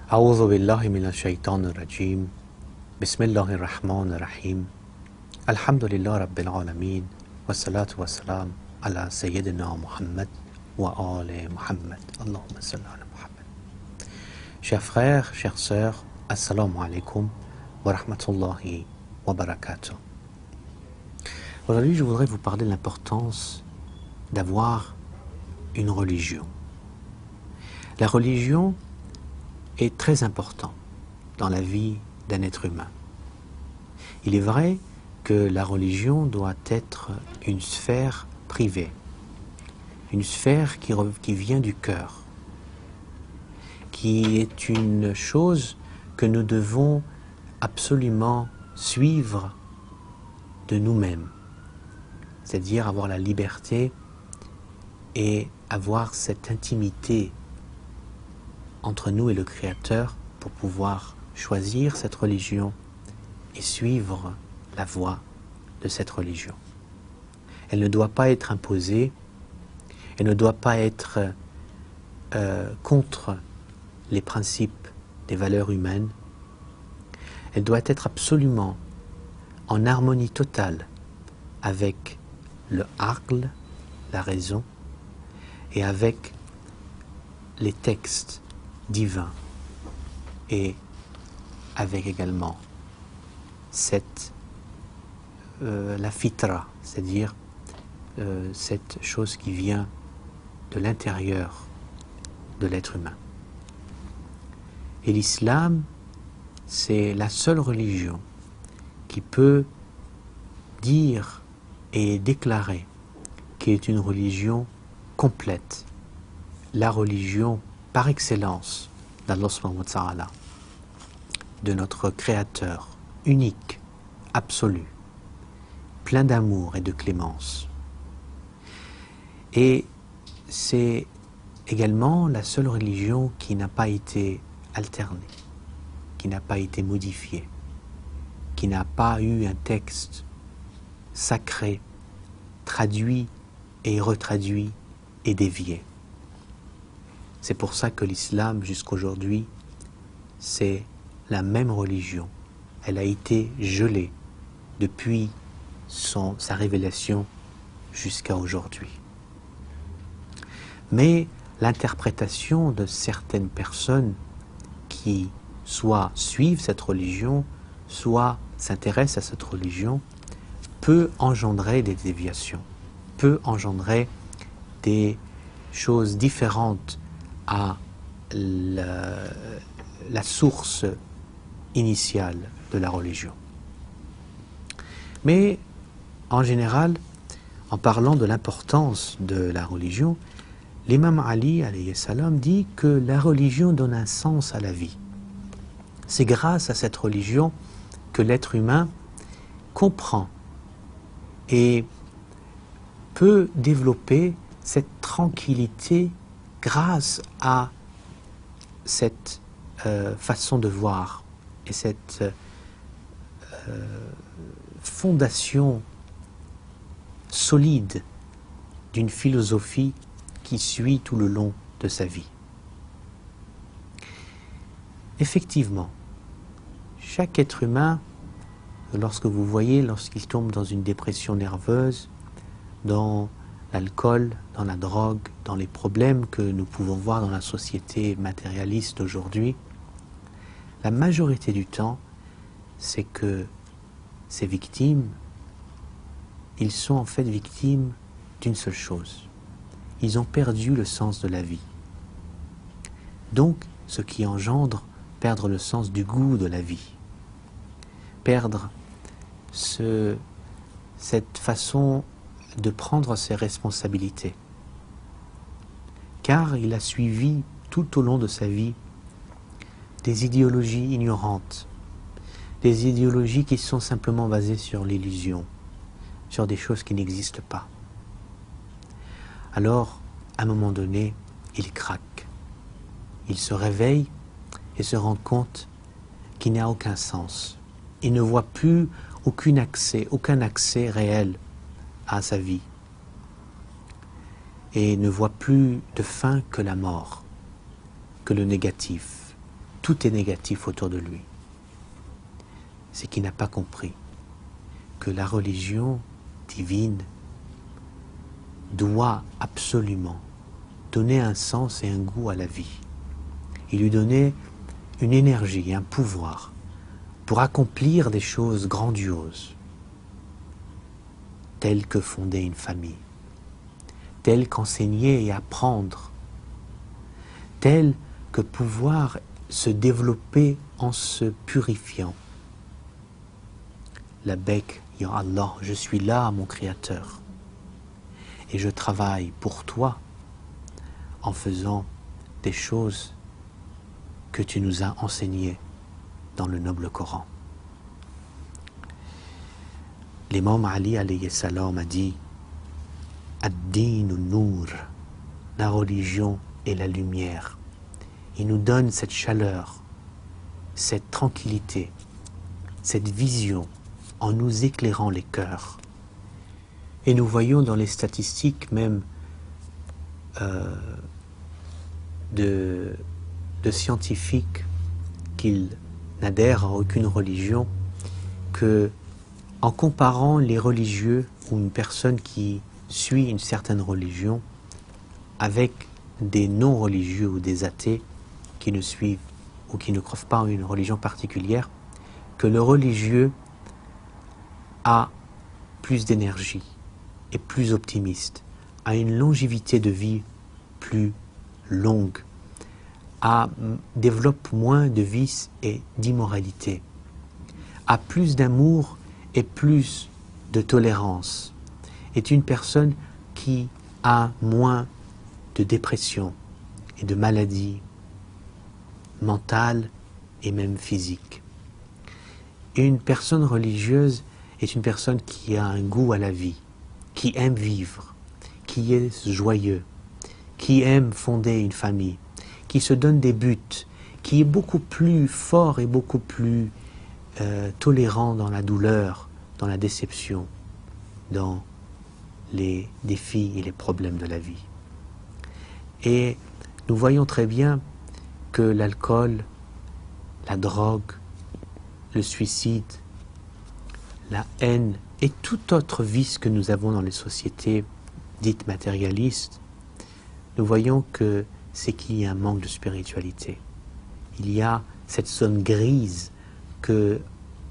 أعوذ بالله من الشيطان الرجيم بسم الله الرحمن الرحيم الحمد لله رب العالمين والصلاة والسلام على سيدنا محمد وآل محمد اللهم صل على محمد. Chers frères, chères sœurs, assalamu alaikum wa rahmatullahi wa barakatuh. Aujourd'hui, je voudrais vous parler de l'importance d'avoir une religion. La religion est très importante dans la vie d'un être humain. Il est vrai que la religion doit être une sphère privée, une sphère qui vient du cœur, qui est une chose que nous devons absolument suivre de nous-mêmes, c'est-à-dire avoir la liberté et avoir cette intimité entre nous et le Créateur pour pouvoir choisir cette religion et suivre la voie de cette religion. Elle ne doit pas être imposée, elle ne doit pas être contre les principes des valeurs humaines, elle doit être absolument en harmonie totale avec le aql, la raison, et avec les textes divins et avec également la fitra, c'est-à-dire cette chose qui vient de l'intérieur de l'être humain. Et l'islam, c'est la seule religion qui peut dire et déclarer qu'elle est une religion complète, la religion par excellence d'Allah subhanahu wa ta'ala, de notre Créateur unique, absolu, plein d'amour et de clémence. Et c'est également la seule religion qui n'a pas été alternée, qui n'a pas été modifiée, qui n'a pas eu un texte sacré, traduit et retraduit et dévié. C'est pour ça que l'islam, jusqu'aujourd'hui, c'est la même religion. Elle a été gelée depuis sa révélation jusqu'à aujourd'hui. Mais l'interprétation de certaines personnes qui soit suivent cette religion, soit s'intéressent à cette religion, peut engendrer des déviations, peut engendrer des choses différentes à la source initiale de la religion. Mais en général, en parlant de l'importance de la religion, l'imam Ali alayhi salam dit que la religion donne un sens à la vie. C'est grâce à cette religion que l'être humain comprend et peut développer cette tranquillité grâce à cette façon de voir et cette fondation solide d'une philosophie qui suit tout le long de sa vie. Effectivement, chaque être humain, lorsqu'il tombe dans une dépression nerveuse, dans l'alcool, dans la drogue, dans les problèmes que nous pouvons voir dans la société matérialiste aujourd'hui, la majorité du temps, c'est que ces victimes, ils sont en fait victimes d'une seule chose. Ils ont perdu le sens de la vie. Donc, ce qui engendre perdre le sens du goût de la vie. Perdre cette façon de prendre ses responsabilités. Car il a suivi tout au long de sa vie des idéologies ignorantes, des idéologies qui sont simplement basées sur l'illusion, sur des choses qui n'existent pas. Alors, à un moment donné, il craque. Il se réveille et se rend compte qu'il n'a aucun sens. Il ne voit plus aucun accès réel à sa vie. Et ne voit plus de fin que la mort, que le négatif, tout est négatif autour de lui. C'est qu'il n'a pas compris que la religion divine doit absolument donner un sens et un goût à la vie. Et lui donner une énergie, un pouvoir pour accomplir des choses grandioses, telles que fonder une famille, telles qu'enseigner et apprendre, telles que pouvoir se développer en se purifiant. Labbaik, ya Allah, je suis là, mon Créateur, et je travaille pour toi en faisant des choses que tu nous as enseignées dans le noble Coran. L'imam Ali alayhi salam a dit Ad-dinu nour, la religion est la lumière. Il nous donne cette chaleur, cette tranquillité, cette vision en nous éclairant les cœurs. Et nous voyons dans les statistiques même de scientifiques qui n'adhèrent à aucune religion, que en comparant les religieux ou une personne qui suit une certaine religion avec des non-religieux ou des athées qui ne suivent ou qui ne croient pas en une religion particulière, que le religieux a plus d'énergie, est plus optimiste, a une longévité de vie plus longue, développe moins de vices et d'immoralité, a plus d'amour et plus de tolérance, est une personne qui a moins de dépression et de maladies mentales et même physiques. Une personne religieuse est une personne qui a un goût à la vie, qui aime vivre, qui est joyeux, qui aime fonder une famille, qui se donne des buts, qui est beaucoup plus fort et beaucoup plus tolérant dans la douleur, dans la déception, dans les défis et les problèmes de la vie. Et nous voyons très bien que l'alcool, la drogue, le suicide, la haine et tout autre vice que nous avons dans les sociétés dites matérialistes, nous voyons que c'est qu'il y a un manque de spiritualité. Il y a cette zone grise que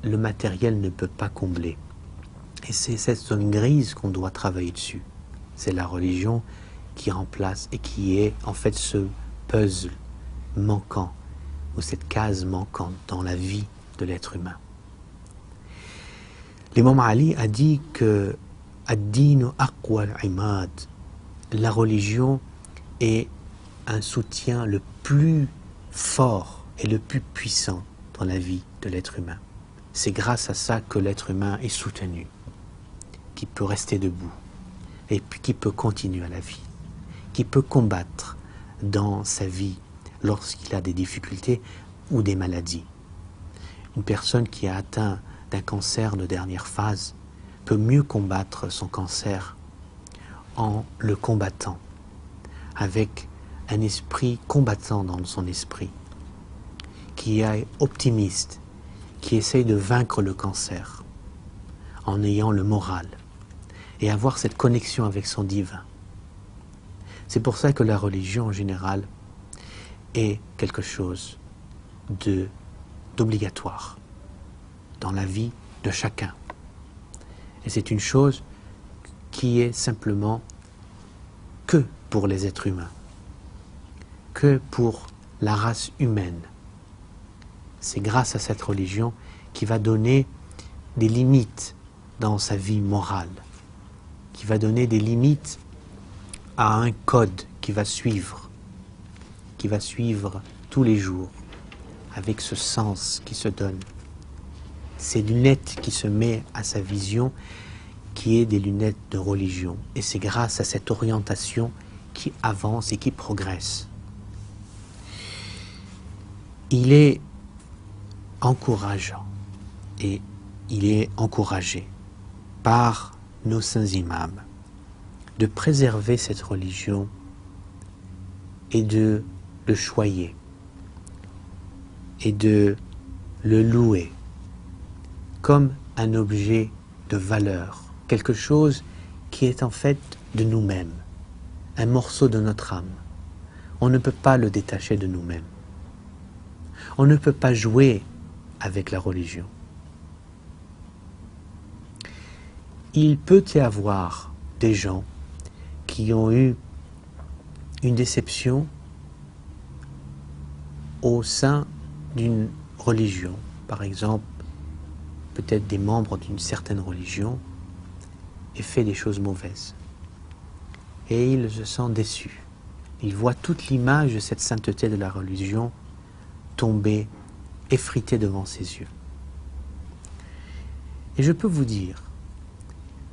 le matériel ne peut pas combler. Et c'est cette zone grise qu'on doit travailler dessus. C'est la religion qui remplace et qui est en fait ce puzzle manquant ou cette case manquante dans la vie de l'être humain. L'imam Ali a dit que Ad-dinu aqwa al-imad, la religion est un soutien le plus fort et le plus puissant dans la vie de l'être humain. C'est grâce à ça que l'être humain est soutenu, qui peut rester debout et puis qui peut continuer à la vie, qui peut combattre dans sa vie lorsqu'il a des difficultés ou des maladies. Une personne qui a atteint d'un cancer de dernière phase peut mieux combattre son cancer en le combattant, avec un esprit combattant dans son esprit, qui est optimiste, qui essaye de vaincre le cancer en ayant le moral et avoir cette connexion avec son divin. C'est pour ça que la religion en général est quelque chose d'obligatoire dans la vie de chacun. Et c'est une chose qui est simplement que pour les êtres humains, que pour la race humaine. C'est grâce à cette religion qui va donner des limites dans sa vie morale, qui va donner des limites à un code qui va suivre tous les jours, avec ce sens qui se donne. Ces lunettes qui se met à sa vision, qui est des lunettes de religion. Et c'est grâce à cette orientation qui avance et qui progresse. Il est encourageant et il est encouragé par nos saints imams de préserver cette religion et de le choyer et de le louer comme un objet de valeur, quelque chose qui est en fait de nous-mêmes, un morceau de notre âme. On ne peut pas le détacher de nous-mêmes. On ne peut pas jouer avec la religion. Il peut y avoir des gens qui ont eu une déception au sein d'une religion, par exemple, peut-être des membres d'une certaine religion, et fait des choses mauvaises. Et ils se sentent déçus. Ils voient toute l'image de cette sainteté de la religion tomber, effritée devant ses yeux. Et je peux vous dire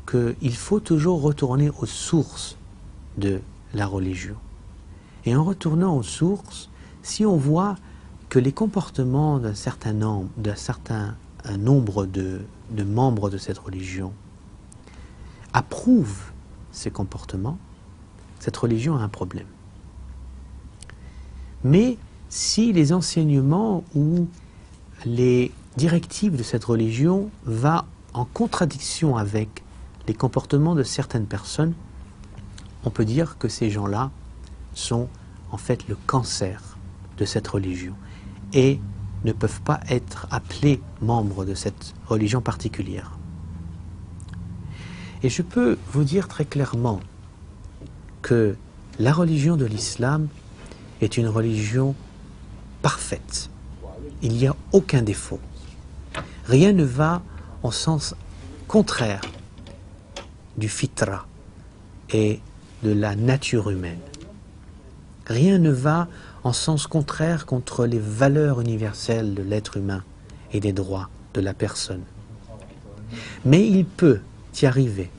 qu'il faut toujours retourner aux sources de la religion. Et en retournant aux sources, si on voit que les comportements d'un certain nombre de membres de cette religion approuvent ces comportements, cette religion a un problème. Mais si les enseignements ou les directives de cette religion vont en contradiction avec les comportements de certaines personnes, on peut dire que ces gens-là sont en fait le cancer de cette religion et ne peuvent pas être appelés membres de cette religion particulière. Et je peux vous dire très clairement que la religion de l'islam est une religion parfaite. Il n'y a aucun défaut. Rien ne va en sens contraire du fitra et de la nature humaine. Rien ne va en sens contraire contre les valeurs universelles de l'être humain et des droits de la personne. Mais il peut y arriver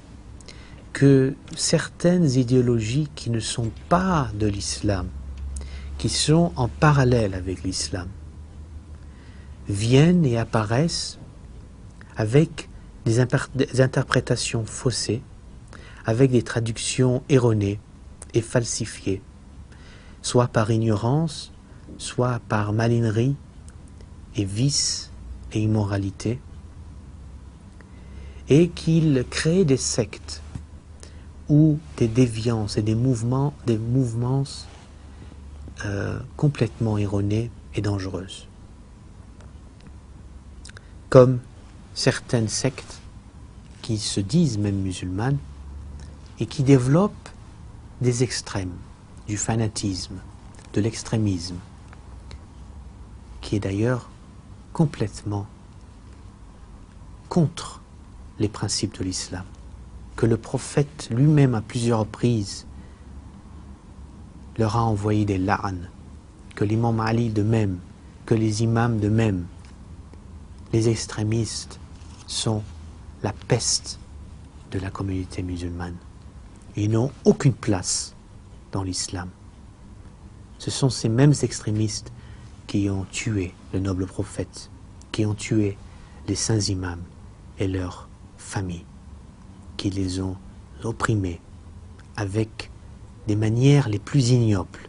que certaines idéologies qui ne sont pas de l'islam, qui sont en parallèle avec l'islam, viennent et apparaissent avec des interprétations faussées, avec des traductions erronées et falsifiées, soit par ignorance, soit par malinerie et vice et immoralité, et qu'ils créent des sectes ou des déviances et des mouvements complètement erronés et dangereuses. Comme certaines sectes qui se disent même musulmanes et qui développent des extrêmes, du fanatisme, de l'extrémisme, qui est d'ailleurs complètement contre les principes de l'islam, que le prophète lui-même à plusieurs reprises leur a envoyé des la'an, que l'imam Ali de même, que les imams de même. Les extrémistes sont la peste de la communauté musulmane. Ils n'ont aucune place dans l'islam. Ce sont ces mêmes extrémistes qui ont tué le noble prophète, qui ont tué les saints imams et leurs familles, qui les ont opprimés avec des manières les plus ignobles.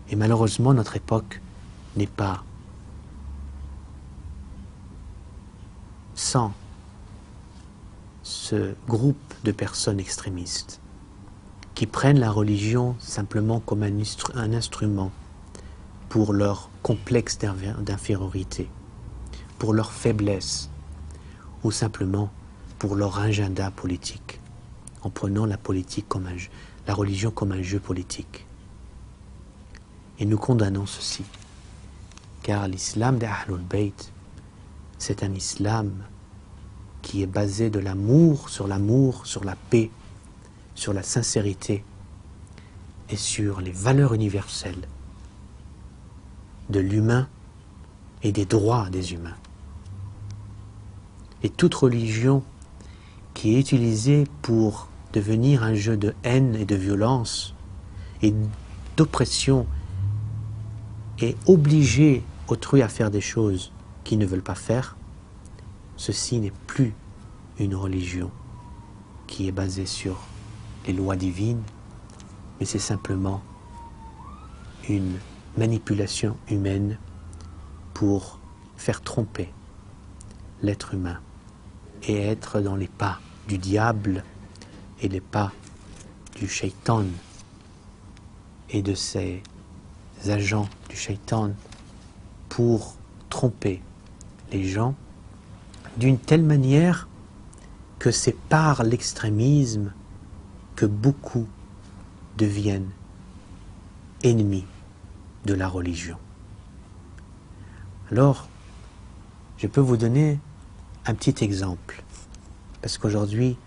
Et malheureusement, notre époque n'est pas sans ce groupe de personnes extrémistes qui prennent la religion simplement comme un instrument pour leur complexe d'infériorité, pour leur faiblesse, ou simplement pour leur agenda politique, en prenant la religion comme un jeu politique. Et nous condamnons ceci, car l'islam des Ahlul Bayt, c'est un islam qui est basé de l'amour, sur la paix, sur la sincérité et sur les valeurs universelles de l'humain et des droits des humains. Et toute religion qui est utilisée pour devenir un jeu de haine et de violence et d'oppression et obliger autrui à faire des choses qu'ils ne veulent pas faire, ceci n'est plus une religion qui est basée sur les lois divines, mais c'est simplement une manipulation humaine pour faire tromper l'être humain et être dans les pas du diable et les pas du shaitan et de ses agents du shaitan pour tromper les gens d'une telle manière que c'est par l'extrémisme que beaucoup deviennent ennemis de la religion. Alors, je peux vous donner un petit exemple, parce qu'aujourd'hui,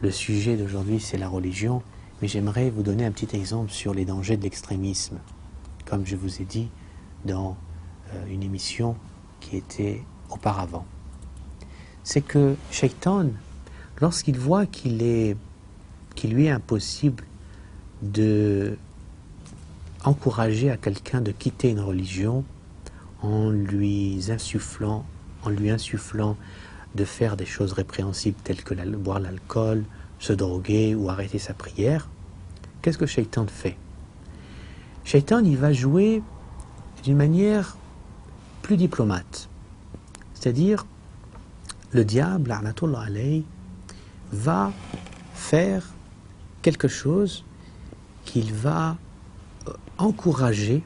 le sujet d'aujourd'hui c'est la religion, mais j'aimerais vous donner un petit exemple sur les dangers de l'extrémisme, comme je vous ai dit dans une émission qui était auparavant. C'est que Shaitan, lorsqu'il voit qu'il lui est impossible de encourager à quelqu'un de quitter une religion en lui insufflant de faire des choses répréhensibles telles que boire l'alcool, se droguer ou arrêter sa prière, qu'est-ce que Shaitan fait? Shaitan, il va jouer d'une manière plus diplomate. C'est-à-dire, le diable, la'natullah alayhi, va faire quelque chose qu'il va encourager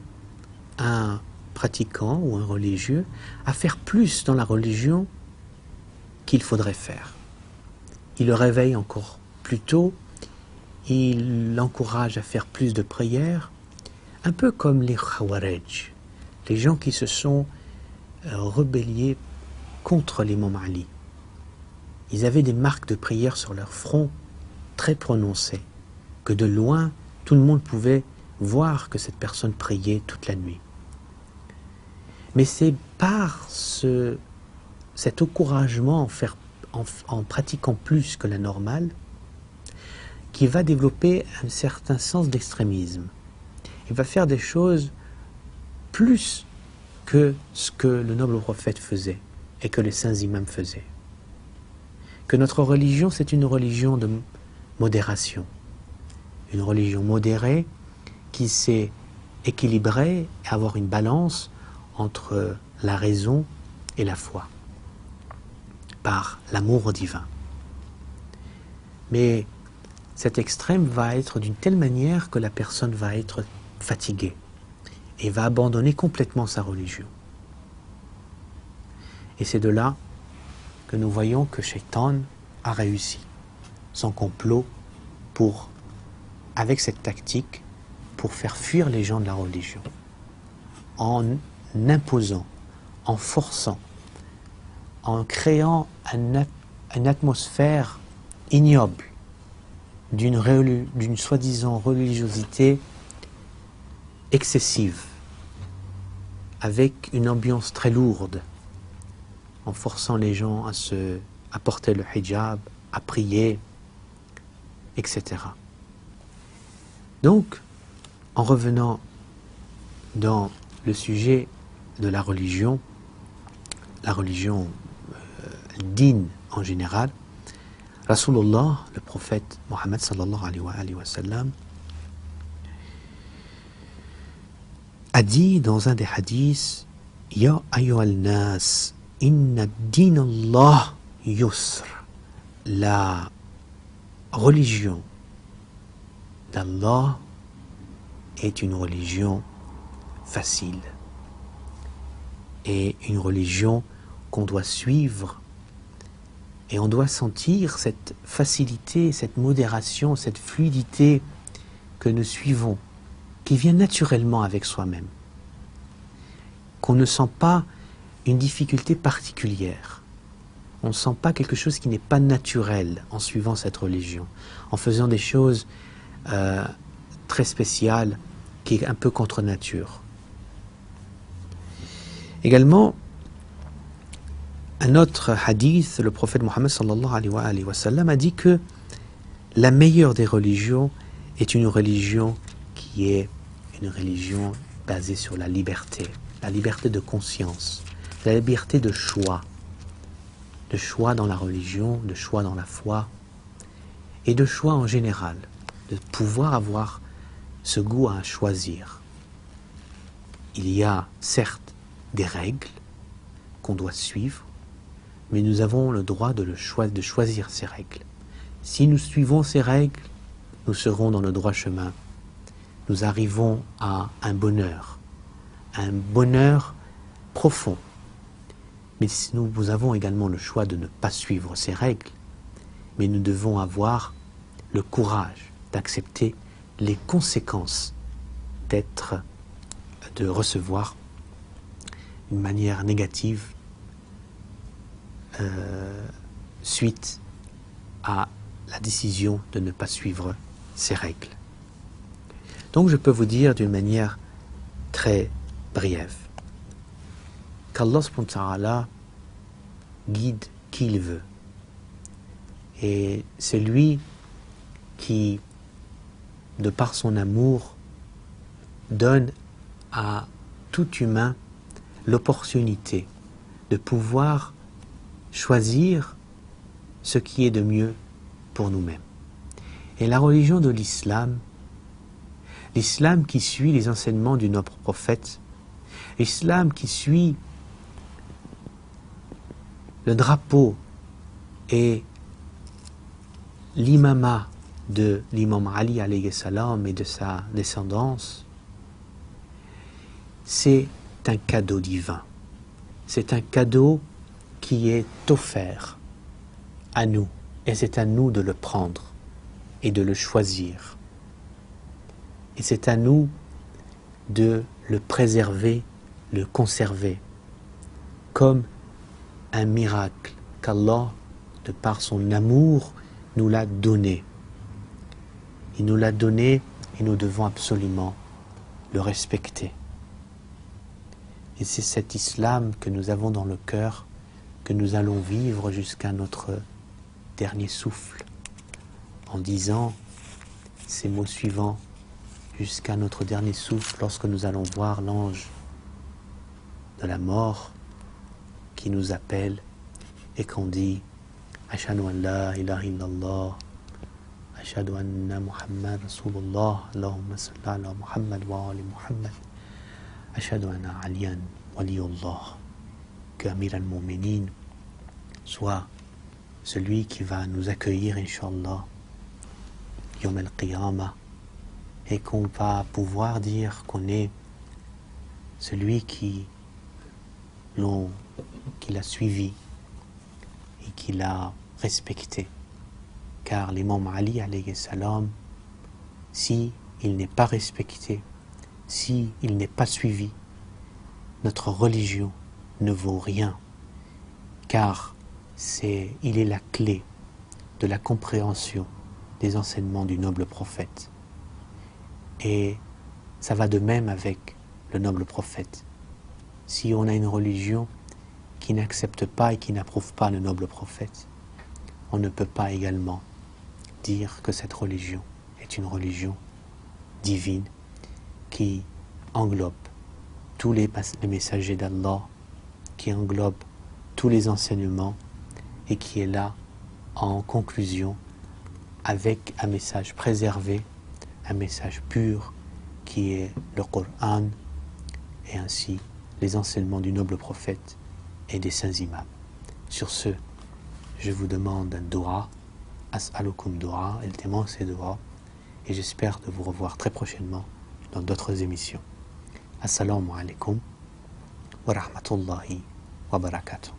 un pratiquant ou un religieux à faire plus dans la religion qu'il faudrait faire. Il le réveille encore plus tôt, il l'encourage à faire plus de prières, un peu comme les Khawarij, les gens qui se sont rebellés contre l'imam Ali. Ils avaient des marques de prière sur leur front très prononcées, que de loin, tout le monde pouvait voir que cette personne priait toute la nuit. Mais c'est par cet encouragement en pratiquant plus que la normale qu'il va développer un certain sens d'extrémisme. Il va faire des choses plus que ce que le noble prophète faisait et que les saints imams faisaient. Que notre religion, c'est une religion de modération. Une religion modérée qui sait équilibrer et avoir une balance entre la raison et la foi, par l'amour divin. Mais cet extrême va être d'une telle manière que la personne va être fatiguée et va abandonner complètement sa religion. Et c'est de là que nous voyons que Shaitan a réussi son complot avec cette tactique, pour faire fuir les gens de la religion, en imposant, en forçant, en créant une atmosphère ignoble d'une soi-disant religiosité excessive, avec une ambiance très lourde, en forçant les gens à porter le hijab, à prier, etc. Donc, en revenant dans le sujet de la religion dîne en général, Rasulullah, le prophète Mohammed sallallahu alayhi wa sallam, a dit dans un des hadiths: Ya ayyuhal nas, inna din Allah yusr. La religion d'Allah est une religion facile et une religion qu'on doit suivre, et on doit sentir cette facilité, cette modération, cette fluidité que nous suivons, qui vient naturellement avec soi-même, qu'on ne sent pas une difficulté particulière, on ne sent pas quelque chose qui n'est pas naturel en suivant cette religion, en faisant des choses très spéciales, qui est un peu contre nature. Également, un autre hadith, le prophète Mohammed sallallahu alayhi wa sallam a dit que la meilleure des religions est une religion qui est une religion basée sur la liberté de conscience, la liberté de choix dans la religion, de choix dans la foi, et de choix en général, de pouvoir avoir ce goût à choisir. il y a certes des règles qu'on doit suivre, mais nous avons le droit de choisir ces règles. Si nous suivons ces règles, nous serons dans le droit chemin. Nous arrivons à un bonheur profond. Mais nous avons également le choix de ne pas suivre ces règles, mais nous devons avoir le courage d'accepter les conséquences de recevoir une manière négative suite à la décision de ne pas suivre ces règles. Donc je peux vous dire d'une manière très brève qu'Allah subhanahu wa ta'ala guide qui il veut. Et c'est lui qui, de par son amour, donne à tout humain l'opportunité de pouvoir choisir ce qui est de mieux pour nous-mêmes. Et la religion de l'islam qui suit les enseignements du noble prophète, l'islam qui suit le drapeau et l'imama de l'imam Ali alayhi salam et de sa descendance, c'est un cadeau divin. C'est un cadeau qui est offert à nous, et c'est à nous de le prendre et de le choisir. Et c'est à nous de le préserver, le conserver, comme un miracle qu'Allah, de par son amour, nous l'a donné. Il nous l'a donné et nous devons absolument le respecter. Et c'est cet islam que nous avons dans le cœur, que nous allons vivre jusqu'à notre dernier souffle, en disant ces mots suivants, jusqu'à notre dernier souffle, lorsque nous allons voir l'ange de la mort qui nous appelle et qu'on dit Ashhadu an la ilaha illallah, Ashhadu anna Muhammad Rasulullah, Allahumma salli ala Muhammad wa ali Muhammad, Ashhadu anna aliyan waliyullah. Que Amir al-Mu'minin soit celui qui va nous accueillir, Inch'Allah, Yom al-Qiyamah, et qu'on va pouvoir dire qu'on est celui qui l'a suivi et qui l'a respecté. Car l'imam Ali alayhi salam, si il n'est pas respecté, si il n'est pas suivi, notre religion ne vaut rien, car il est la clé de la compréhension des enseignements du noble prophète. Et ça va de même avec le noble prophète. Si on a une religion qui n'accepte pas et qui n'approuve pas le noble prophète, on ne peut pas également dire que cette religion est une religion divine qui englobe tous les messagers d'Allah, qui englobe tous les enseignements et qui est là en conclusion avec un message préservé, un message pur qui est le Coran et ainsi les enseignements du noble prophète et des saints imams. Sur ce, je vous demande un dua, as'alukum dua, et le témoin c'est dua, et j'espère de vous revoir très prochainement dans d'autres émissions. Assalamu alaikum wa rahmatullahi wa barakatuh.